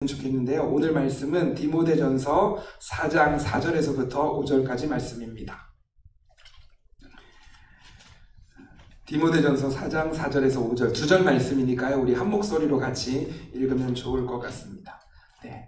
좋겠는데요. 오늘 말씀은 디모데전서 4장 4절에서부터 5절까지 말씀입니다. 디모데전서 4장 4절에서 5절 두 절 말씀이니까요. 우리 한 목소리로 같이 읽으면 좋을 것 같습니다. 네,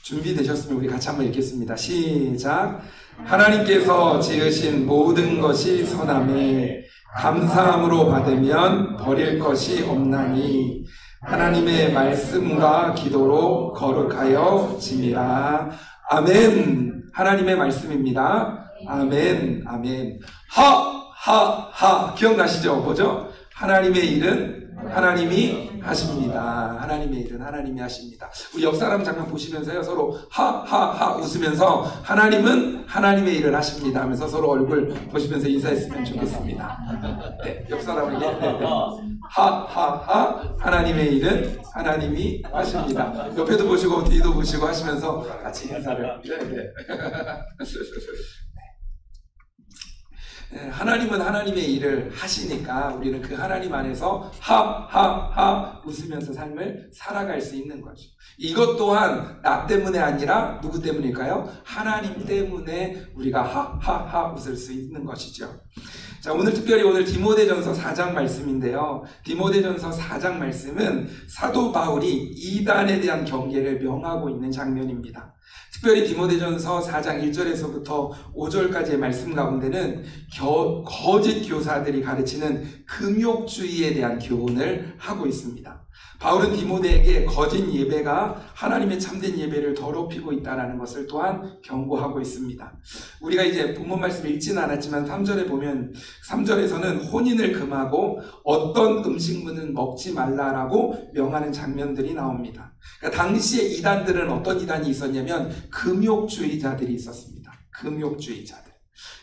준비되셨으면 우리 같이 한번 읽겠습니다. 시작. 하나님께서 지으신 모든 것이 선함에 감사함으로 받으면 버릴 것이 없나니 하나님의 말씀과 기도로 거룩하여 짐이라. 아멘. 하나님의 말씀입니다. 아멘. 아멘. 하 기억나시죠? 뭐죠? 하나님의 일은 하나님이 하십니다. 하나님의 일은 하나님이 하십니다. 우리 옆 사람 잠깐 보시면서요, 서로 하 웃으면서 하나님은 하나님의 일을 하십니다 하면서 서로 얼굴 보시면서 인사했으면 좋겠습니다. 네, 옆 사람에게 하나님의 일은 하나님이 하십니다. 옆에도 보시고 뒤도 보시고 하시면서 같이 인사를. 하나님은 하나님의 일을 하시니까 우리는 그 하나님 안에서 웃으면서 삶을 살아갈 수 있는 거죠. 이것 또한 나 때문에 아니라 누구 때문일까요? 하나님 때문에 우리가 웃을 수 있는 것이죠. 자, 오늘 특별히 오늘 디모데전서 4장 말씀인데요. 디모데전서 4장 말씀은 사도 바울이 이단에 대한 경계를 명하고 있는 장면입니다. 특별히 디모데전서 4장 1절에서부터 5절까지의 말씀 가운데는 거짓 교사들이 가르치는 금욕주의에 대한 교훈을 하고 있습니다. 바울은 디모데에게 거짓 예배가 하나님의 참된 예배를 더럽히고 있다는 것을 또한 경고하고 있습니다. 우리가 이제 본문 말씀을 읽지는 않았지만 3절에 보면 3절에서는 혼인을 금하고 어떤 음식물은 먹지 말라라고 명하는 장면들이 나옵니다. 그러니까 당시에 이단들은 어떤 이단이 있었냐면 금욕주의자들이 있었습니다. 금욕주의자들.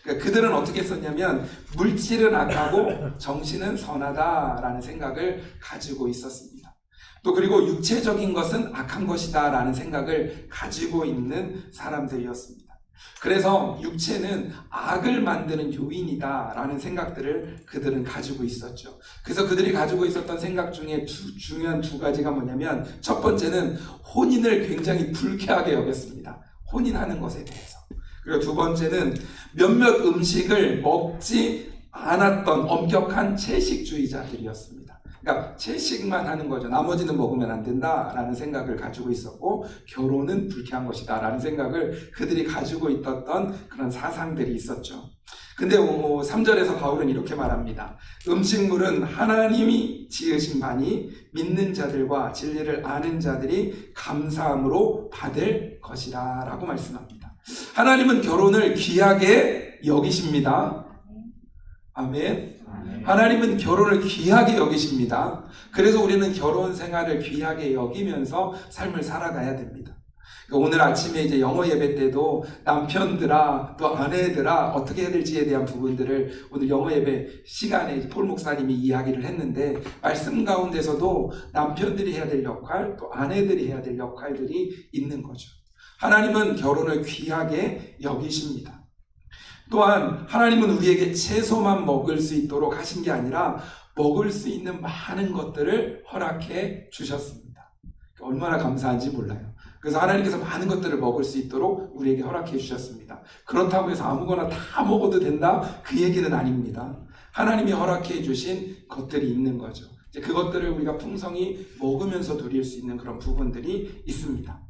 그러니까 그들은 어떻게 썼냐면 물질은 악하고 정신은 선하다라는 생각을 가지고 있었습니다. 또 그리고 육체적인 것은 악한 것이다 라는 생각을 가지고 있는 사람들이었습니다. 그래서 육체는 악을 만드는 요인이다 라는 생각들을 그들은 가지고 있었죠. 그래서 그들이 가지고 있었던 생각 중에 중요한 두 가지가 뭐냐면, 첫 번째는 혼인을 굉장히 불쾌하게 여겼습니다. 혼인하는 것에 대해서. 그리고 두 번째는 몇몇 음식을 먹지 않았던 엄격한 채식주의자들이었습니다. 그러니까 채식만 하는 거죠. 나머지는 먹으면 안 된다라는 생각을 가지고 있었고, 결혼은 불쾌한 것이다라는 생각을 그들이 가지고 있었던 그런 사상들이 있었죠. 근데 3절에서 바울은 이렇게 말합니다. 음식물은 하나님이 지으신 바니 믿는 자들과 진리를 아는 자들이 감사함으로 받을 것이라 라고 말씀합니다. 하나님은 결혼을 귀하게 여기십니다. 아멘. 하나님은 결혼을 귀하게 여기십니다. 그래서 우리는 결혼 생활을 귀하게 여기면서 삶을 살아가야 됩니다. 오늘 아침에 이제 영어 예배 때도 남편들아 또 아내들아 어떻게 해야 될지에 대한 부분들을 오늘 영어 예배 시간에 폴 목사님이 이야기를 했는데, 말씀 가운데서도 남편들이 해야 될 역할 또 아내들이 해야 될 역할들이 있는 거죠. 하나님은 결혼을 귀하게 여기십니다. 또한 하나님은 우리에게 채소만 먹을 수 있도록 하신 게 아니라 먹을 수 있는 많은 것들을 허락해 주셨습니다. 얼마나 감사한지 몰라요. 그래서 하나님께서 많은 것들을 먹을 수 있도록 우리에게 허락해 주셨습니다. 그렇다고 해서 아무거나 다 먹어도 된다? 그 얘기는 아닙니다. 하나님이 허락해 주신 것들이 있는 거죠. 이제 그것들을 우리가 풍성히 먹으면서 누릴 수 있는 그런 부분들이 있습니다.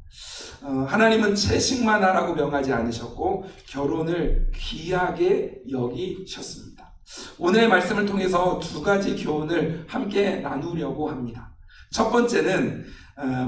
하나님은 채식만 하라고 명하지 않으셨고 결혼을 귀하게 여기셨습니다. 오늘의 말씀을 통해서 두 가지 교훈을 함께 나누려고 합니다. 첫 번째는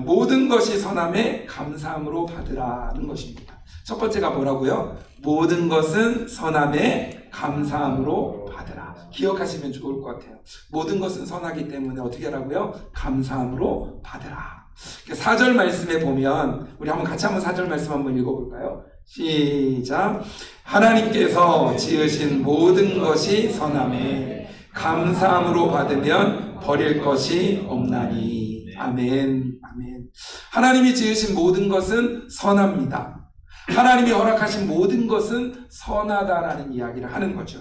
모든 것이 선함에 감사함으로 받으라는 것입니다. 첫 번째가 뭐라고요? 모든 것은 선함에 감사함으로 받으라. 기억하시면 좋을 것 같아요. 모든 것은 선하기 때문에 어떻게 하라고요? 감사함으로 받으라. 4절 말씀에 보면 우리 같이 한번 4절 말씀 한번 읽어볼까요? 시작. 하나님께서 지으신 모든 것이 선함에 감사함으로 받으면 버릴 것이 없나니. 아멘. 아멘. 하나님이 지으신 모든 것은 선합니다. 하나님이 허락하신 모든 것은 선하다라는 이야기를 하는 거죠.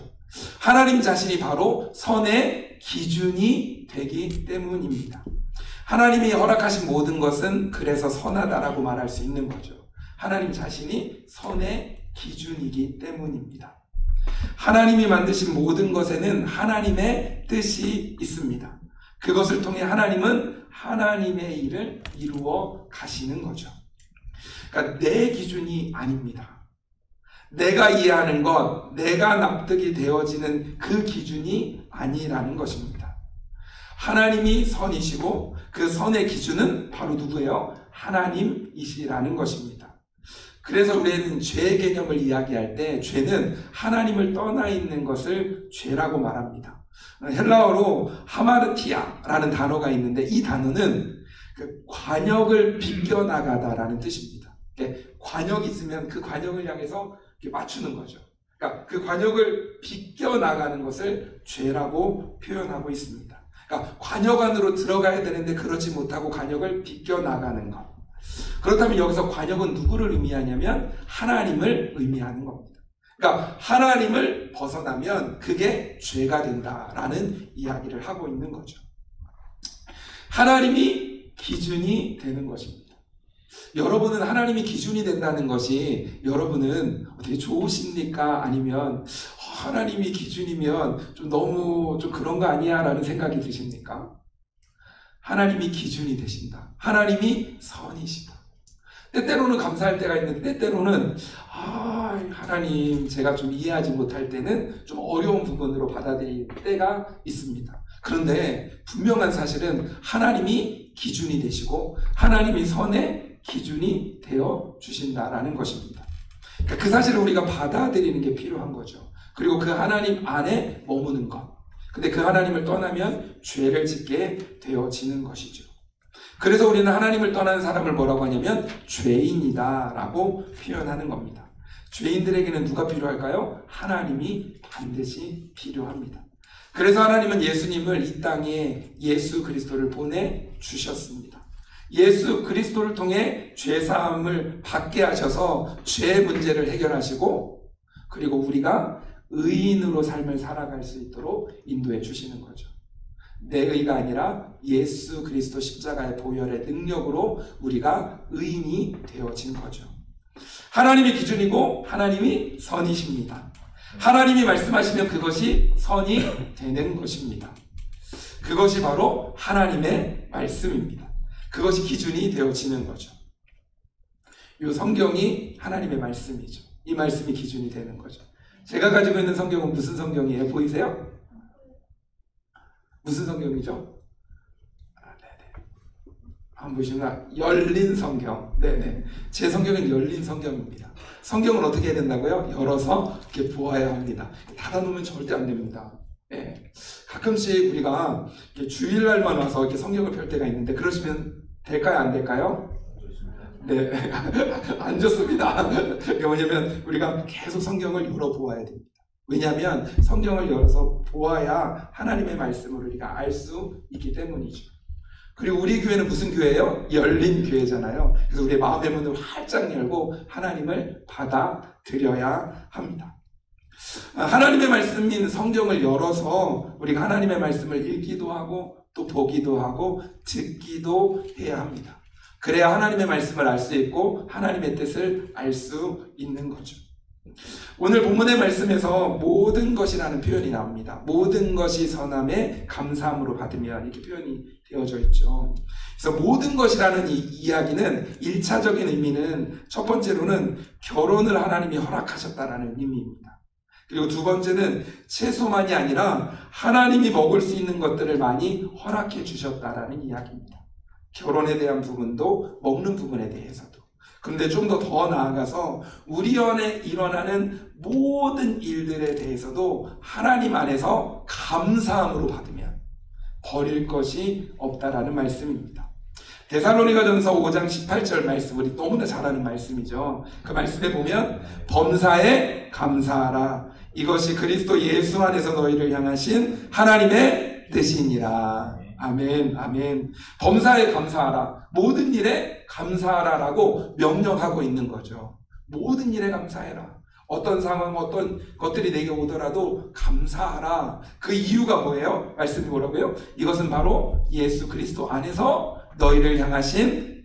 하나님 자신이 바로 선의 기준이 되기 때문입니다. 하나님이 허락하신 모든 것은 그래서 선하다라고 말할 수 있는 거죠. 하나님 자신이 선의 기준이기 때문입니다. 하나님이 만드신 모든 것에는 하나님의 뜻이 있습니다. 그것을 통해 하나님은 하나님의 일을 이루어 가시는 거죠. 그러니까 내 기준이 아닙니다. 내가 이해하는 것, 내가 납득이 되어지는 그 기준이 아니라는 것입니다. 하나님이 선이시고 그 선의 기준은 바로 누구예요? 하나님이시라는 것입니다. 그래서 우리는 죄의 개념을 이야기할 때 죄는 하나님을 떠나 있는 것을 죄라고 말합니다. 헬라어로 하마르티아라는 단어가 있는데 이 단어는 그 관역을 비껴나가다라는 뜻입니다. 관역이 있으면 그 관역을 향해서 맞추는 거죠. 그러니까 그 관역을 비껴나가는 것을 죄라고 표현하고 있습니다. 그러니까 관역 안으로 들어가야 되는데 그렇지 못하고 관역을 비껴나가는 것. 그렇다면 여기서 관역은 누구를 의미하냐면 하나님을 의미하는 겁니다. 그러니까 하나님을 벗어나면 그게 죄가 된다라는 이야기를 하고 있는 거죠. 하나님이 기준이 되는 것입니다. 여러분은 하나님이 기준이 된다는 것이 여러분은 어떻게 좋으십니까? 아니면 하나님이 기준이면 좀 너무 좀 그런 거 아니야? 라는 생각이 드십니까? 하나님이 기준이 되신다. 하나님이 선이시다. 때때로는 감사할 때가 있는데 때때로는 하나님 제가 좀 이해하지 못할 때는 좀 어려운 부분으로 받아들일 때가 있습니다. 그런데 분명한 사실은 하나님이 기준이 되시고 하나님이 선의 기준이 되어 주신다라는 것입니다. 그러니까 그 사실을 우리가 받아들이는 게 필요한 거죠. 그리고 그 하나님 안에 머무는 것. 근데 그 하나님을 떠나면 죄를 짓게 되어지는 것이죠. 그래서 우리는 하나님을 떠난 사람을 뭐라고 하냐면 죄인이다 라고 표현하는 겁니다. 죄인들에게는 누가 필요할까요? 하나님이 반드시 필요합니다. 그래서 하나님은 예수님을 이 땅에 예수 그리스도를 보내주셨습니다. 예수 그리스도를 통해 죄사함을 받게 하셔서 죄의 문제를 해결하시고 그리고 우리가 의인으로 삶을 살아갈 수 있도록 인도해 주시는 거죠. 내 의가 아니라 예수 그리스도 십자가의 보혈의 능력으로 우리가 의인이 되어진 거죠. 하나님이 기준이고 하나님이 선이십니다. 하나님이 말씀하시면 그것이 선이 되는 것입니다. 그것이 바로 하나님의 말씀입니다. 그것이 기준이 되어지는 거죠. 이 성경이 하나님의 말씀이죠. 이 말씀이 기준이 되는 거죠. 제가 가지고 있는 성경은 무슨 성경이에요? 보이세요? 무슨 성경이죠? 네네. 한번 보시면 열린 성경. 네네. 제 성경은 열린 성경입니다. 성경은 어떻게 해야 된다고요? 열어서 이렇게 보아야 합니다. 닫아놓으면 절대 안 됩니다. 네. 가끔씩 우리가 주일날만 와서 이렇게 성경을 펼 때가 있는데 그러시면 될까요? 안 될까요? 네. 안 좋습니다. 왜냐면 우리가 계속 성경을 열어보아야 됩니다. 왜냐하면 성경을 열어서 보아야 하나님의 말씀을 우리가 알 수 있기 때문이죠. 그리고 우리 교회는 무슨 교회예요? 열린 교회잖아요. 그래서 우리의 마음의 문을 활짝 열고 하나님을 받아들여야 합니다. 하나님의 말씀인 성경을 열어서 우리가 하나님의 말씀을 읽기도 하고 또 보기도 하고 듣기도 해야 합니다. 그래야 하나님의 말씀을 알 수 있고 하나님의 뜻을 알 수 있는 거죠. 오늘 본문의 말씀에서 모든 것이라는 표현이 나옵니다. 모든 것이 선함에 감사함으로 받으면 이렇게 표현이 되어져 있죠. 그래서 모든 것이라는 이 이야기는 1차적인 의미는 첫 번째로는 결혼을 하나님이 허락하셨다라는 의미입니다. 그리고 두 번째는 채소만이 아니라 하나님이 먹을 수 있는 것들을 많이 허락해 주셨다라는 이야기입니다. 결혼에 대한 부분도 먹는 부분에 대해서도. 그런데 좀 더 나아가서 우리 안에 일어나는 모든 일들에 대해서도 하나님 안에서 감사함으로 받으면 버릴 것이 없다라는 말씀입니다. 데살로니가전서 5장 18절 말씀, 우리 너무나 잘 아는 말씀이죠. 그 말씀에 보면 범사에 감사하라. 이것이 그리스도 예수 안에서 너희를 향하신 하나님의 뜻이니라. 아멘, 아멘. 범사에 감사하라. 모든 일에 감사하라라고 명령하고 있는 거죠. 모든 일에 감사해라. 어떤 상황, 어떤 것들이 내게 오더라도 감사하라. 그 이유가 뭐예요? 말씀이 뭐라고요? 이것은 바로 예수 그리스도 안에서 너희를 향하신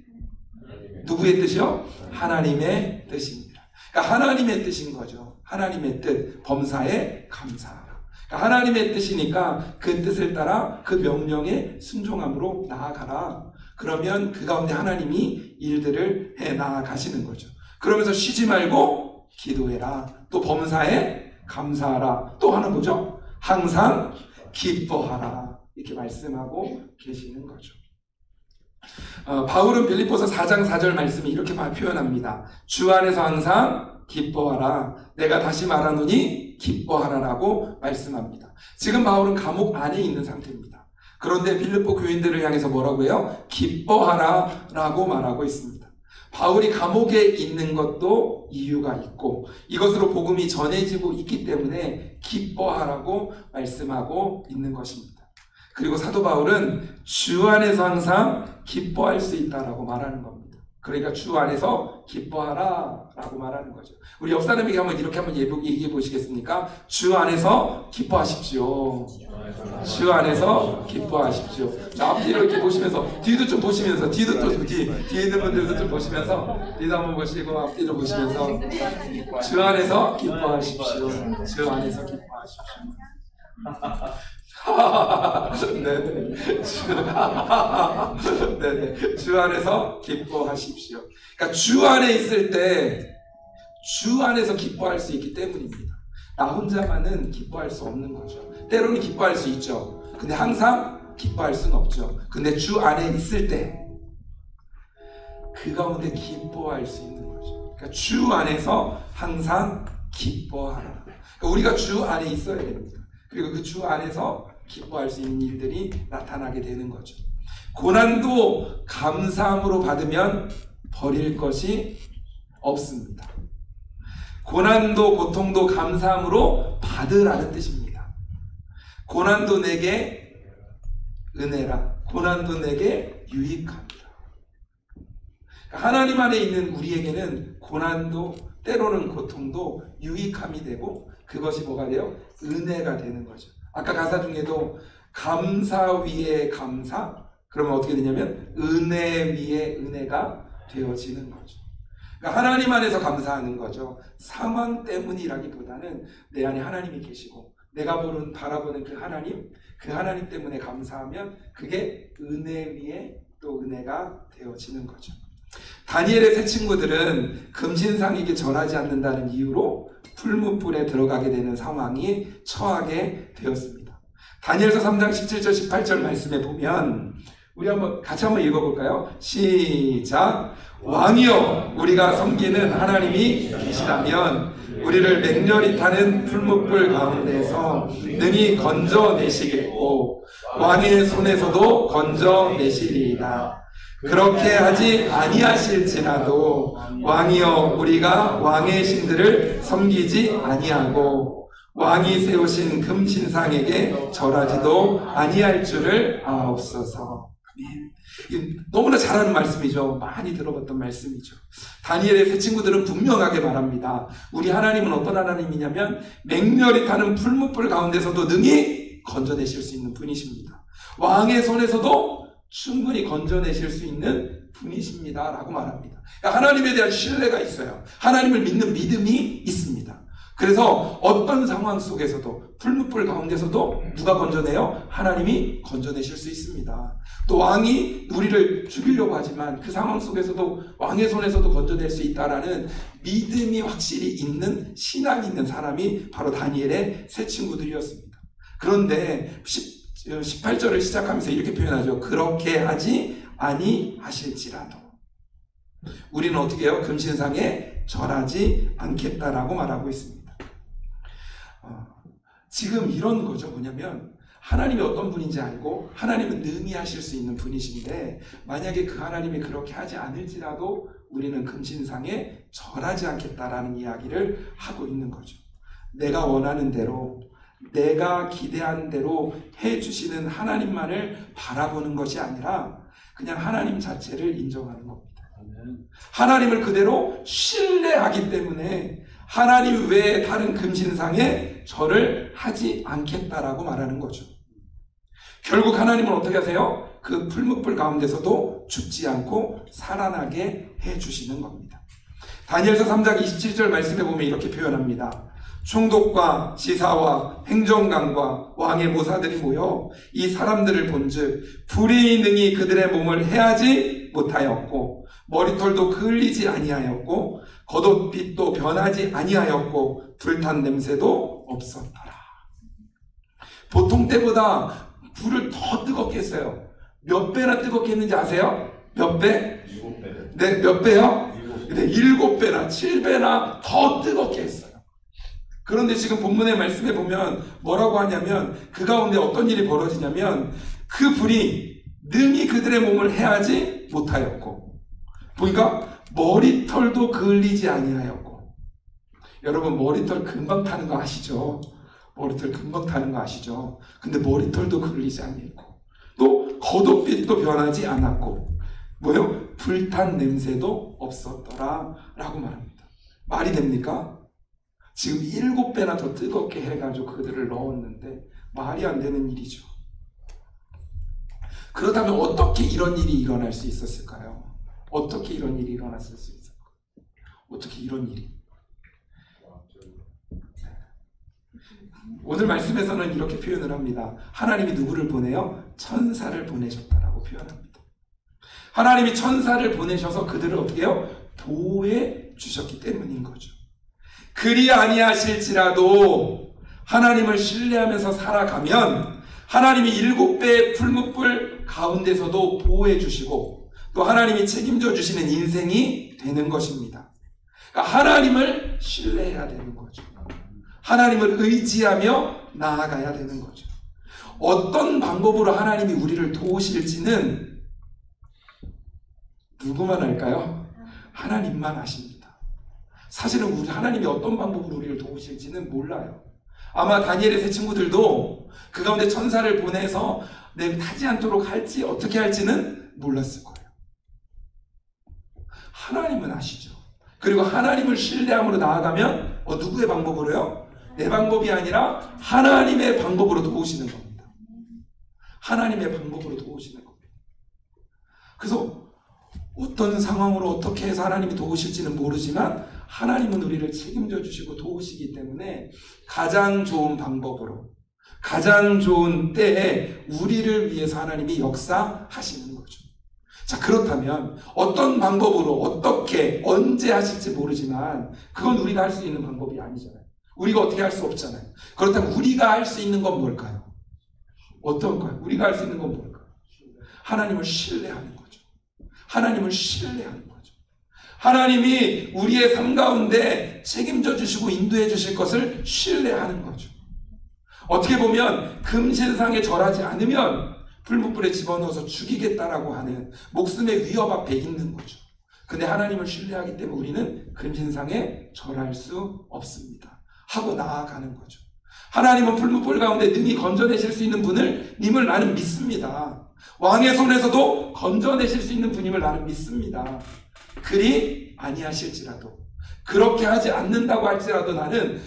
누구의 뜻이요? 하나님의 뜻입니다. 그러니까 하나님의 뜻인 거죠. 하나님의 뜻, 범사에 감사하라. 그러니까 하나님의 뜻이니까 그 뜻을 따라 그 명령에 순종함으로 나아가라. 그러면 그 가운데 하나님이 일들을 해 나아가시는 거죠. 그러면서 쉬지 말고 기도해라. 또 범사에 감사하라. 또 하나 뭐죠? 항상 기뻐하라. 이렇게 말씀하고 계시는 거죠. 바울은 빌립보서 4장 4절 말씀이 이렇게 표현합니다. 주 안에서 항상 기뻐하라. 내가 다시 말하노니 기뻐하라라고 말씀합니다. 지금 바울은 감옥 안에 있는 상태입니다. 그런데 빌립보 교인들을 향해서 뭐라고 해요? 기뻐하라라고 말하고 있습니다. 바울이 감옥에 있는 것도 이유가 있고 이것으로 복음이 전해지고 있기 때문에 기뻐하라고 말씀하고 있는 것입니다. 그리고 사도 바울은 주 안에서 항상 기뻐할 수 있다라고 말하는 겁니다. 그러니까 주 안에서 기뻐하라 라고 말하는 거죠. 우리 옆 사람에게 이렇게 한번 얘기해 보시겠습니까? 주 안에서 기뻐하십시오. 주 안에서 기뻐하십시오. 자, 앞뒤로 이렇게 보시면서 뒤도 좀 보시면서 뒤도 또 뒤에 있는 분들도 좀 보시면서 뒤도 한번 보시고 앞뒤로 보시면서 주 안에서 기뻐하십시오. 주 안에서 기뻐하십시오. 네네. 네네. 주 안에서 기뻐하십시오. 그러니까 주 안에 있을 때 주 안에서 기뻐할 수 있기 때문입니다. 나 혼자만은 기뻐할 수 없는 거죠. 때로는 기뻐할 수 있죠. 근데 항상 기뻐할 수는 없죠. 근데 주 안에 있을 때 그 가운데 기뻐할 수 있는 거죠. 그러니까 주 안에서 항상 기뻐하라. 그러니까 우리가 주 안에 있어야 됩니다. 그리고 그 주 안에서 기뻐할 수 있는 일들이 나타나게 되는 거죠. 고난도 감사함으로 받으면 버릴 것이 없습니다. 고난도 고통도 감사함으로 받으라는 뜻입니다. 고난도 내게 은혜라. 고난도 내게 유익합니다. 하나님 안에 있는 우리에게는 고난도 때로는 고통도 유익함이 되고 그것이 뭐가 돼요? 은혜가 되는 거죠. 아까 가사 중에도 감사 위에 감사, 그러면 어떻게 되냐면 은혜 위에 은혜가 되어지는 거죠. 그러니까 하나님 안에서 감사하는 거죠. 상황 때문이라기보다는 내 안에 하나님이 계시고 내가 바라보는 그 하나님 때문에 감사하면 그게 은혜 위에 또 은혜가 되어지는 거죠. 다니엘의 세 친구들은 금신상에게 절하지 않는다는 이유로 풀무불에 들어가게 되는 상황이 처하게 되었습니다. 다니엘서 3장 17절 18절 말씀에 보면 우리 같이 한번 읽어볼까요? 시작. 왕이여 우리가 섬기는 하나님이 계시다면 우리를 맹렬히 타는 풀무불 가운데서 능히 건져내시겠고 왕의 손에서도 건져내시리이다. 그렇게 하지 아니하실지라도 왕이여 우리가 왕의 신들을 섬기지 아니하고 왕이 세우신 금신상에게 절하지도 아니할 줄을 아옵소서. 너무나 잘하는 말씀이죠. 많이 들어봤던 말씀이죠. 다니엘의 세 친구들은 분명하게 말합니다. 우리 하나님은 어떤 하나님이냐면 맹렬히 타는 풀무불 가운데서도 능히 건져내실 수 있는 분이십니다. 왕의 손에서도 충분히 건져내실 수 있는 분이십니다 라고 말합니다. 그러니까 하나님에 대한 신뢰가 있어요. 하나님을 믿는 믿음이 있습니다. 그래서 어떤 상황 속에서도 풀무불 가운데서도 누가 건져내요? 하나님이 건져내실 수 있습니다. 또 왕이 우리를 죽이려고 하지만 그 상황 속에서도 왕의 손에서도 건져낼 수 있다라는 믿음이 확실히 있는 신앙이 있는 사람이 바로 다니엘의 세 친구들이었습니다. 그런데 18절을 시작하면서 이렇게 표현하죠. 그렇게 하지 아니하실지라도 우리는 어떻게 해요? 금신상에 절하지 않겠다라고 말하고 있습니다. 지금 이런 거죠. 뭐냐면 하나님이 어떤 분인지 알고 하나님은 능히 하실 수 있는 분이신데 만약에 그 하나님이 그렇게 하지 않을지라도 우리는 금신상에 절하지 않겠다라는 이야기를 하고 있는 거죠. 내가 원하는 대로 내가 기대한 대로 해주시는 하나님만을 바라보는 것이 아니라 그냥 하나님 자체를 인정하는 겁니다. 하나님을 그대로 신뢰하기 때문에 하나님 외에 다른 금신상에 절을 하지 않겠다라고 말하는 거죠. 결국 하나님은 어떻게 하세요? 그 풀무불 가운데서도 죽지 않고 살아나게 해주시는 겁니다. 다니엘서 3장 27절 말씀에 보면 이렇게 표현합니다. 총독과 지사와 행정관과 왕의 모사들이 모여 이 사람들을 본즉 불이 능히 그들의 몸을 해하지 못하였고 머리털도 그을리지 아니하였고 겉옷빛도 변하지 아니하였고 불탄 냄새도 없었더라. 보통 때보다 불을 더 뜨겁게 했어요. 몇 배나 뜨겁게 했는지 아세요? 몇 배? 7배. 네, 몇 배요? 네, 7배나 7배나 더 뜨겁게 했어요. 그런데 지금 본문의 말씀에 보면 뭐라고 하냐면 그 가운데 어떤 일이 벌어지냐면 그 불이 능히 그들의 몸을 해하지 못하였고 보니까 머리털도 그을리지 아니하였고 여러분 머리털 금방 타는 거 아시죠? 머리털 금방 타는 거 아시죠? 근데 머리털도 그을리지 아니했고 또 겉옷빛도 변하지 않았고 뭐요? 불탄 냄새도 없었더라 라고 말합니다. 말이 됩니까? 지금 7배나 더 뜨겁게 해가지고 그들을 넣었는데 말이 안 되는 일이죠. 그렇다면 어떻게 이런 일이 일어날 수 있었을까요? 어떻게 이런 일이 일어났을 수 있을까요? 어떻게 이런 일이? 오늘 말씀에서는 이렇게 표현을 합니다. 하나님이 누구를 보내요? 천사를 보내셨다라고 표현합니다. 하나님이 천사를 보내셔서 그들을 어떻게 해요? 보호해 주셨기 때문인 거죠. 그리 아니하실지라도 하나님을 신뢰하면서 살아가면 하나님이 7배의 풀무불 가운데서도 보호해 주시고 또 하나님이 책임져 주시는 인생이 되는 것입니다. 그러니까 하나님을 신뢰해야 되는 거죠. 하나님을 의지하며 나아가야 되는 거죠. 어떤 방법으로 하나님이 우리를 도우실지는 누구만 알까요? 하나님만 아십니다. 사실은 우리 하나님이 어떤 방법으로 우리를 도우실지는 몰라요. 아마 다니엘의 세 친구들도 그 가운데 천사를 보내서 내 타지 않도록 할지 어떻게 할지는 몰랐을 거예요. 하나님은 아시죠. 그리고 하나님을 신뢰함으로 나아가면 누구의 방법으로요? 내 방법이 아니라 하나님의 방법으로 도우시는 겁니다. 하나님의 방법으로 도우시는 겁니다. 그래서 어떤 상황으로 어떻게 해서 하나님이 도우실지는 모르지만 하나님은 우리를 책임져 주시고 도우시기 때문에 가장 좋은 방법으로 가장 좋은 때에 우리를 위해서 하나님이 역사하시는 거죠. 자, 그렇다면 어떤 방법으로 어떻게 언제 하실지 모르지만 그건 우리가 할 수 있는 방법이 아니잖아요. 우리가 어떻게 할 수 없잖아요. 그렇다면 우리가 할 수 있는 건 뭘까요? 어떤가요? 우리가 할 수 있는 건 뭘까요? 하나님을 신뢰하는 거죠. 하나님을 신뢰하는 거죠. 하나님이 우리의 삶 가운데 책임져 주시고 인도해 주실 것을 신뢰하는 거죠. 어떻게 보면 금신상에 절하지 않으면 풀무불에 집어넣어서 죽이겠다라고 하는 목숨의 위협 앞에 있는 거죠. 근데 하나님을 신뢰하기 때문에 우리는 금신상에 절할 수 없습니다. 하고 나아가는 거죠. 하나님은 풀무불 가운데 능히 건져내실 수 있는 분을 님을 나는 믿습니다. 왕의 손에서도 건져내실 수 있는 분임을 나는 믿습니다. 그리 아니하실지라도 그렇게 하지 않는다고 할지라도 나는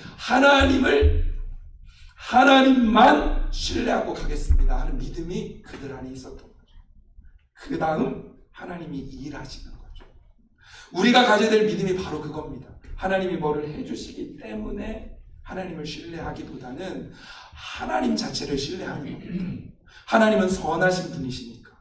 하나님만 신뢰하고 가겠습니다 하는 믿음이 그들 안에 있었던 거죠. 그 다음 하나님이 일하시는 거죠. 우리가 가져야 될 믿음이 바로 그겁니다. 하나님이 뭐를 해주시기 때문에 하나님을 신뢰하기보다는 하나님 자체를 신뢰하는 겁니다. 하나님은 선하신 분이시니까,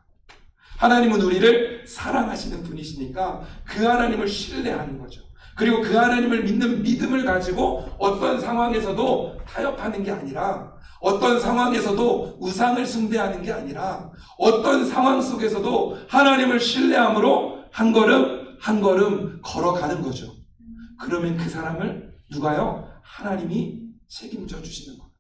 하나님은 우리를 사랑하시는 분이시니까 그 하나님을 신뢰하는 거죠. 그리고 그 하나님을 믿는 믿음을 가지고 어떤 상황에서도 타협하는 게 아니라, 어떤 상황에서도 우상을 숭배하는 게 아니라, 어떤 상황 속에서도 하나님을 신뢰함으로 한 걸음 한 걸음 걸어가는 거죠. 그러면 그 사람을 누가요? 하나님이 책임져 주시는 겁니다.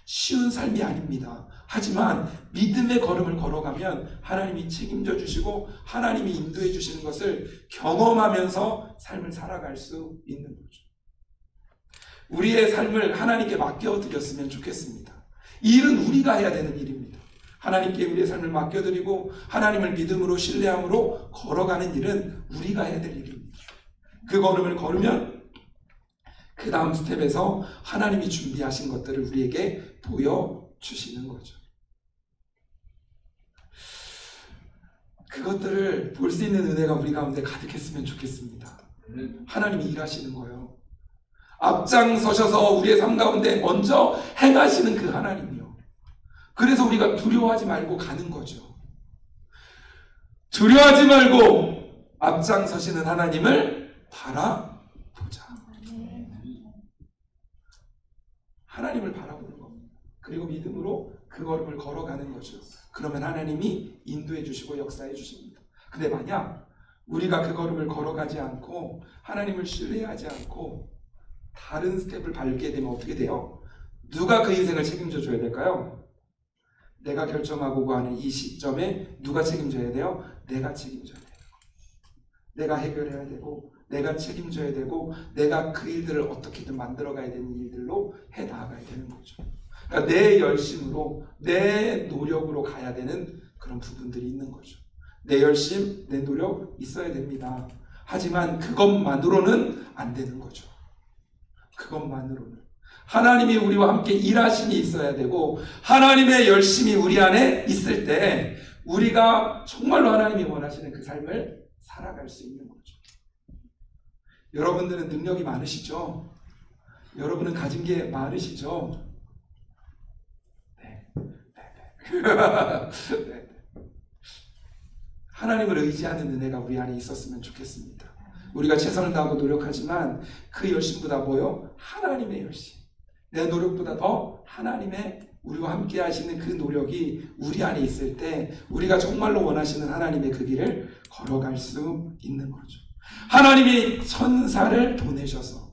쉬운 삶이 아닙니다. 하지만 믿음의 걸음을 걸어가면 하나님이 책임져 주시고 하나님이 인도해 주시는 것을 경험하면서 삶을 살아갈 수 있는 거죠. 우리의 삶을 하나님께 맡겨드렸으면 좋겠습니다. 이 일은 우리가 해야 되는 일입니다. 하나님께 우리의 삶을 맡겨드리고 하나님을 믿음으로 신뢰함으로 걸어가는 일은 우리가 해야 될 일입니다. 그 걸음을 걸으면 그 다음 스텝에서 하나님이 준비하신 것들을 우리에게 보여주시는 거죠. 그것들을 볼 수 있는 은혜가 우리 가운데 가득했으면 좋겠습니다. 하나님이 일하시는 거예요. 앞장서셔서 우리의 삶 가운데 먼저 행하시는 그 하나님이요. 그래서 우리가 두려워하지 말고 가는 거죠. 두려워하지 말고 앞장서시는 하나님을 바라보자. 하나님을 바라보는 겁니다. 그리고 믿음으로 그 걸음을 걸어가는 거죠. 그러면 하나님이 인도해 주시고 역사해 주십니다. 근데 만약 우리가 그 걸음을 걸어가지 않고 하나님을 신뢰하지 않고 다른 스텝을 밟게 되면 어떻게 돼요? 누가 그 인생을 책임져 줘야 될까요? 내가 결정하고 가는 이 시점에 누가 책임져야 돼요? 내가 책임져야 돼요. 내가 해결해야 되고 내가 책임져야 되고 내가 그 일들을 어떻게든 만들어가야 되는 일들로 해 나가야 되는 거죠. 그러니까 내 열심으로 내 노력으로 가야 되는 그런 부분들이 있는 거죠. 내 열심, 내 노력 있어야 됩니다. 하지만 그것만으로는 안 되는 거죠. 그것만으로는 하나님이 우리와 함께 일하심이 있어야 되고 하나님의 열심이 우리 안에 있을 때 우리가 정말로 하나님이 원하시는 그 삶을 살아갈 수 있는 거죠. 여러분들은 능력이 많으시죠? 여러분은 가진 게 많으시죠? 네. 네. 하나님을 의지하는 은혜가 우리 안에 있었으면 좋겠습니다. 우리가 최선을 다하고 노력하지만 그 열심보다 뭐요? 하나님의 열심. 내 노력보다 더 하나님의 우리와 함께 하시는 그 노력이 우리 안에 있을 때 우리가 정말로 원하시는 하나님의 그 길을 걸어갈 수 있는 거죠. 하나님이 천사를 보내셔서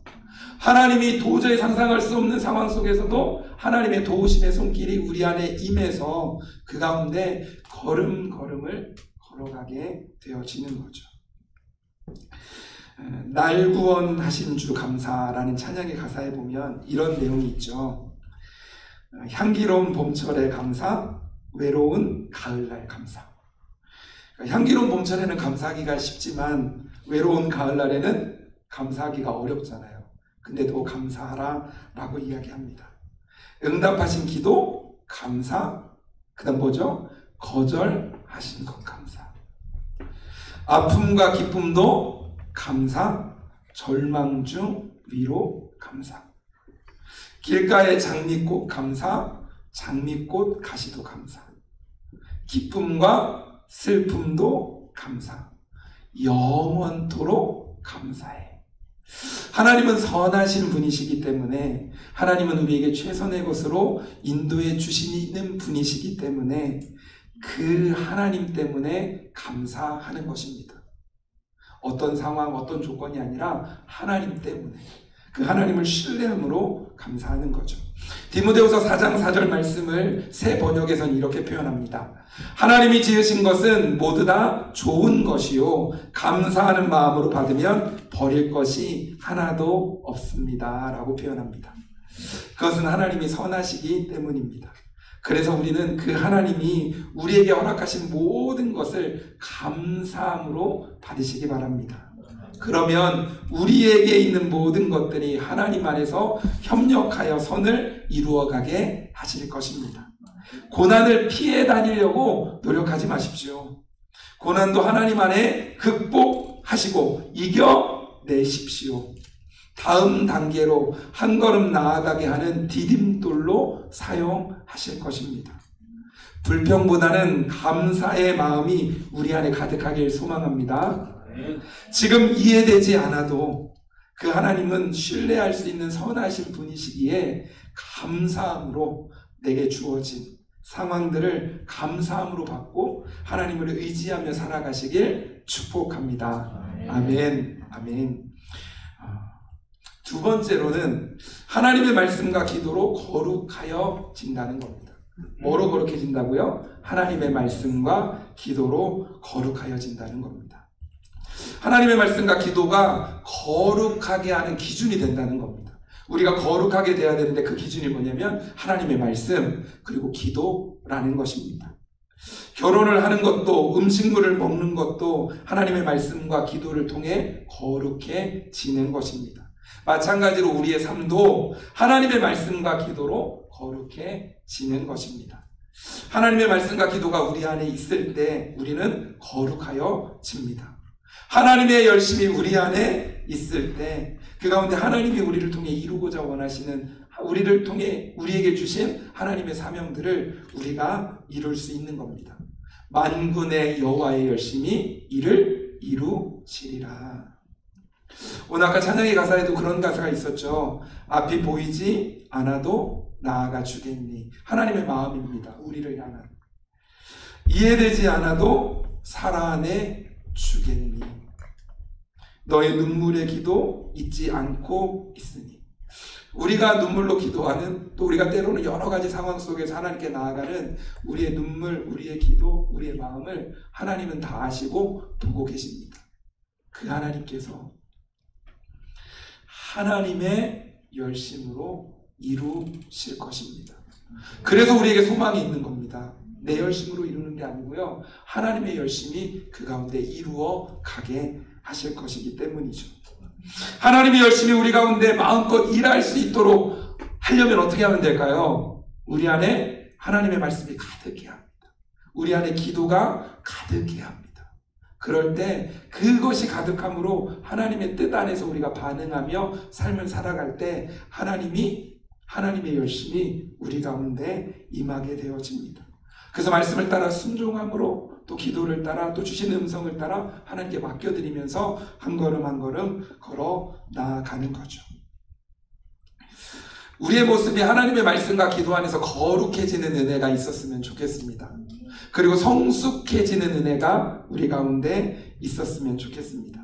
하나님이 도저히 상상할 수 없는 상황 속에서도 하나님의 도우심의 손길이 우리 안에 임해서 그 가운데 걸음걸음을 걸어가게 되어지는 거죠. 날 구원하신 주 감사라는 찬양의 가사에 보면 이런 내용이 있죠. 향기로운 봄철의 감사, 외로운 가을날 감사. 향기로운 봄철에는 감사하기가 쉽지만 외로운 가을날에는 감사하기가 어렵잖아요. 근데도 감사하라 라고 이야기합니다. 응답하신 기도 감사, 그 다음 뭐죠? 거절하신 것 감사. 아픔과 기쁨도 감사, 절망 중 위로 감사. 길가의 장미꽃 감사, 장미꽃 가시도 감사. 기쁨과 슬픔도 감사. 영원토록 감사해. 하나님은 선하신 분이시기 때문에 하나님은 우리에게 최선의 것으로 인도해 주시는 분이시기 때문에 그 하나님 때문에 감사하는 것입니다. 어떤 상황, 어떤 조건이 아니라 하나님 때문에 그 하나님을 신뢰함으로 감사하는 거죠. 디모데후서 4장 4절 말씀을 새 번역에서는 이렇게 표현합니다. 하나님이 지으신 것은 모두 다 좋은 것이요 감사하는 마음으로 받으면 버릴 것이 하나도 없습니다 라고 표현합니다. 그것은 하나님이 선하시기 때문입니다. 그래서 우리는 그 하나님이 우리에게 허락하신 모든 것을 감사함으로 받으시기 바랍니다. 그러면 우리에게 있는 모든 것들이 하나님 안에서 협력하여 선을 이루어가게 하실 것입니다. 고난을 피해 다니려고 노력하지 마십시오. 고난도 하나님 안에 극복하시고 이겨내십시오. 다음 단계로 한 걸음 나아가게 하는 디딤돌로 사용하실 것입니다. 불평보다는 감사의 마음이 우리 안에 가득하길 소망합니다. 지금 이해되지 않아도 그 하나님은 신뢰할 수 있는 선하신 분이시기에 감사함으로 내게 주어진 상황들을 감사함으로 받고 하나님을 의지하며 살아가시길 축복합니다. 아멘. 아멘. 두 번째로는 하나님의 말씀과 기도로 거룩하여진다는 겁니다. 뭐로 거룩해진다고요? 하나님의 말씀과 기도로 거룩하여진다는 겁니다. 하나님의 말씀과 기도가 거룩하게 하는 기준이 된다는 겁니다. 우리가 거룩하게 돼야 되는데 그 기준이 뭐냐면 하나님의 말씀 그리고 기도라는 것입니다. 결혼을 하는 것도 음식물을 먹는 것도 하나님의 말씀과 기도를 통해 거룩해지는 것입니다. 마찬가지로 우리의 삶도 하나님의 말씀과 기도로 거룩해지는 것입니다. 하나님의 말씀과 기도가 우리 안에 있을 때 우리는 거룩하여집니다. 하나님의 열심이 우리 안에 있을 때 그 가운데 하나님이 우리를 통해 이루고자 원하시는, 우리를 통해 우리에게 주신 하나님의 사명들을 우리가 이룰 수 있는 겁니다. 만군의 여호와의 열심이 이를 이루시리라. 오늘 아까 찬양의 가사에도 그런 가사가 있었죠. 앞이 보이지 않아도 나아가 주겠니. 하나님의 마음입니다. 우리를 향한. 이해되지 않아도 살아내 주겠니. 너의 눈물의 기도 잊지 않고 있으니. 우리가 눈물로 기도하는, 또 우리가 때로는 여러 가지 상황 속에서 하나님께 나아가는 우리의 눈물, 우리의 기도, 우리의 마음을 하나님은 다 아시고 보고 계십니다. 그 하나님께서 하나님의 열심으로 이루실 것입니다. 그래서 우리에게 소망이 있는 겁니다. 내 열심으로 이루는 게 아니고요, 하나님의 열심이 그 가운데 이루어 가게 하실 것이기 때문이죠. 하나님의 열심히 우리 가운데 마음껏 일할 수 있도록 하려면 어떻게 하면 될까요? 우리 안에 하나님의 말씀이 가득해야 합니다. 우리 안에 기도가 가득해야 합니다. 그럴 때 그것이 가득함으로 하나님의 뜻 안에서 우리가 반응하며 삶을 살아갈 때 하나님의 열심이 우리 가운데 임하게 되어집니다. 그래서 말씀을 따라 순종함으로, 또 기도를 따라, 또 주신 음성을 따라 하나님께 맡겨드리면서 한 걸음 한 걸음 걸어 나아가는 거죠. 우리의 모습이 하나님의 말씀과 기도 안에서 거룩해지는 은혜가 있었으면 좋겠습니다. 그리고 성숙해지는 은혜가 우리 가운데 있었으면 좋겠습니다.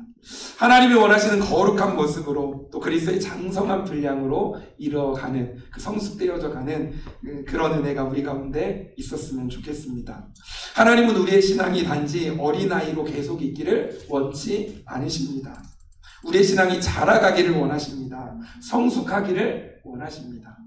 하나님이 원하시는 거룩한 모습으로, 또 그리스도의 장성한 분량으로 이뤄가는, 그 성숙되어져 가는 그런 은혜가 우리 가운데 있었으면 좋겠습니다. 하나님은 우리의 신앙이 단지 어린아이로 계속 있기를 원치 않으십니다. 우리의 신앙이 자라가기를 원하십니다. 성숙하기를 원하십니다.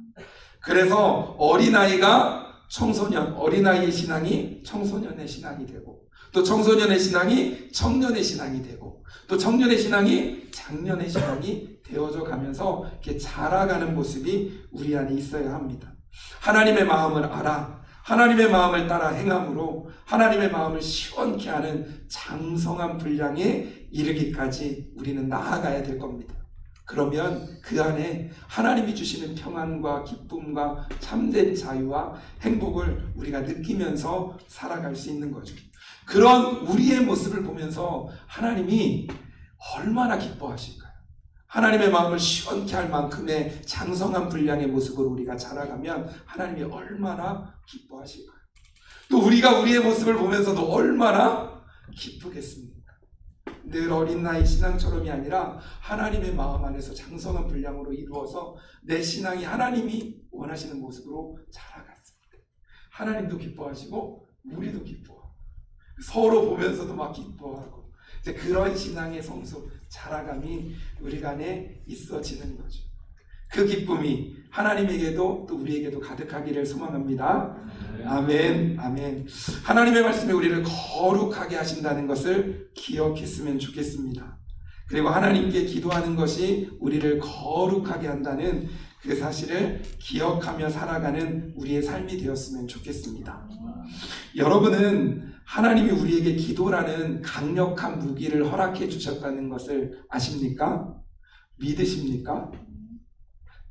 그래서 어린아이가 청소년, 어린아이의 신앙이 청소년의 신앙이 되고, 또 청소년의 신앙이 청년의 신앙이 되고, 또 청년의 신앙이 장년의 신앙이 되어져 가면서 이렇게 자라가는 모습이 우리 안에 있어야 합니다. 하나님의 마음을 알아, 하나님의 마음을 따라 행함으로 하나님의 마음을 시원케 하는 장성한 분량에 이르기까지 우리는 나아가야 될 겁니다. 그러면 그 안에 하나님이 주시는 평안과 기쁨과 참된 자유와 행복을 우리가 느끼면서 살아갈 수 있는 거죠. 그런 우리의 모습을 보면서 하나님이 얼마나 기뻐하실까요? 하나님의 마음을 시원케 할 만큼의 장성한 분량의 모습으로 우리가 자라가면 하나님이 얼마나 기뻐하실까요? 또 우리가 우리의 모습을 보면서도 얼마나 기쁘겠습니까? 늘 어린 나이 신앙처럼이 아니라 하나님의 마음 안에서 장성한 분량으로 이루어서 내 신앙이 하나님이 원하시는 모습으로 자라갔습니다. 하나님도 기뻐하시고 우리도 기뻐하고 서로 보면서도 막 기뻐하고, 이제 그런 신앙의 성숙, 자라감이 우리 간에 있어지는 거죠. 그 기쁨이 하나님에게도 또 우리에게도 가득하기를 소망합니다. 아멘, 아멘. 하나님의 말씀이 우리를 거룩하게 하신다는 것을 기억했으면 좋겠습니다. 그리고 하나님께 기도하는 것이 우리를 거룩하게 한다는 그 사실을 기억하며 살아가는 우리의 삶이 되었으면 좋겠습니다. 여러분은 하나님이 우리에게 기도라는 강력한 무기를 허락해 주셨다는 것을 아십니까? 믿으십니까?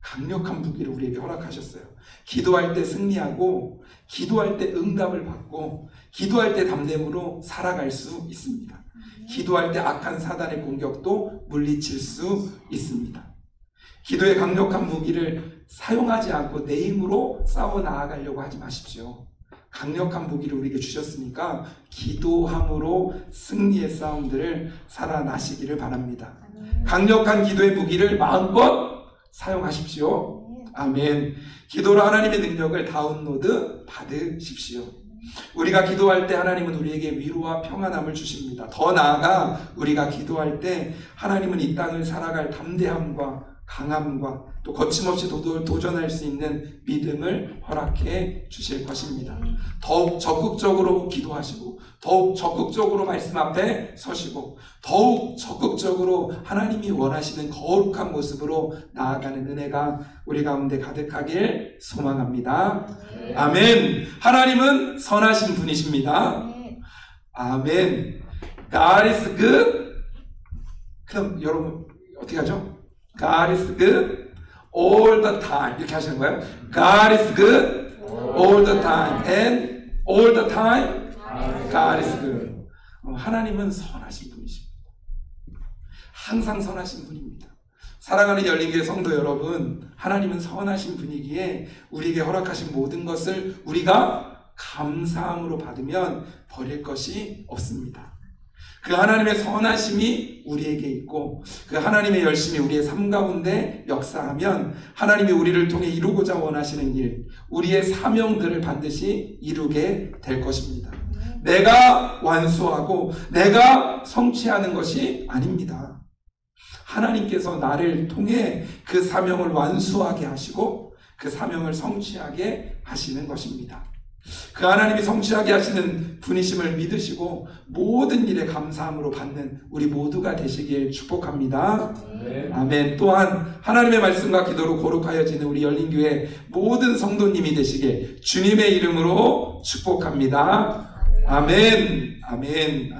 강력한 무기를 우리에게 허락하셨어요. 기도할 때 승리하고, 기도할 때 응답을 받고, 기도할 때 담대함으로 살아갈 수 있습니다. 기도할 때 악한 사단의 공격도 물리칠 수 있습니다. 기도의 강력한 무기를 사용하지 않고 내 힘으로 싸워 나아가려고 하지 마십시오. 강력한 무기를 우리에게 주셨으니까 기도함으로 승리의 싸움들을 살아나시기를 바랍니다. 강력한 기도의 무기를 마음껏 사용하십시오. 아멘. 기도로 하나님의 능력을 다운로드 받으십시오. 우리가 기도할 때 하나님은 우리에게 위로와 평안함을 주십니다. 더 나아가 우리가 기도할 때 하나님은 이 땅을 살아갈 담대함과 강함과 또 거침없이 도전할 수 있는 믿음을 허락해 주실 것입니다. 더욱 적극적으로 기도하시고 더욱 적극적으로 말씀 앞에 서시고 더욱 적극적으로 하나님이 원하시는 거룩한 모습으로 나아가는 은혜가 우리 가운데 가득하길 소망합니다. 아멘. 하나님은 선하신 분이십니다. 아멘. God is good. 그럼 여러분 어떻게 하죠? God is good all the time. 이렇게 하시는 거예요. God is good all the time. And all the time God is good. 하나님은 선하신 분이십니다. 항상 선하신 분입니다. 사랑하는 열린교회 성도 여러분, 하나님은 선하신 분이기에 우리에게 허락하신 모든 것을 우리가 감사함으로 받으면 버릴 것이 없습니다. 그 하나님의 선하심이 우리에게 있고 그 하나님의 열심이 우리의 삶 가운데 역사하면 하나님이 우리를 통해 이루고자 원하시는 일, 우리의 사명들을 반드시 이루게 될 것입니다. 내가 완수하고 내가 성취하는 것이 아닙니다. 하나님께서 나를 통해 그 사명을 완수하게 하시고 그 사명을 성취하게 하시는 것입니다. 그 하나님이 성취하게 하시는 분이심을 믿으시고 모든 일에 감사함으로 받는 우리 모두가 되시길 축복합니다. 아멘. 또한 하나님의 말씀과 기도로 거룩하여지는 우리 열린교회 모든 성도님이 되시길 주님의 이름으로 축복합니다. 아멘. 아멘. 아멘.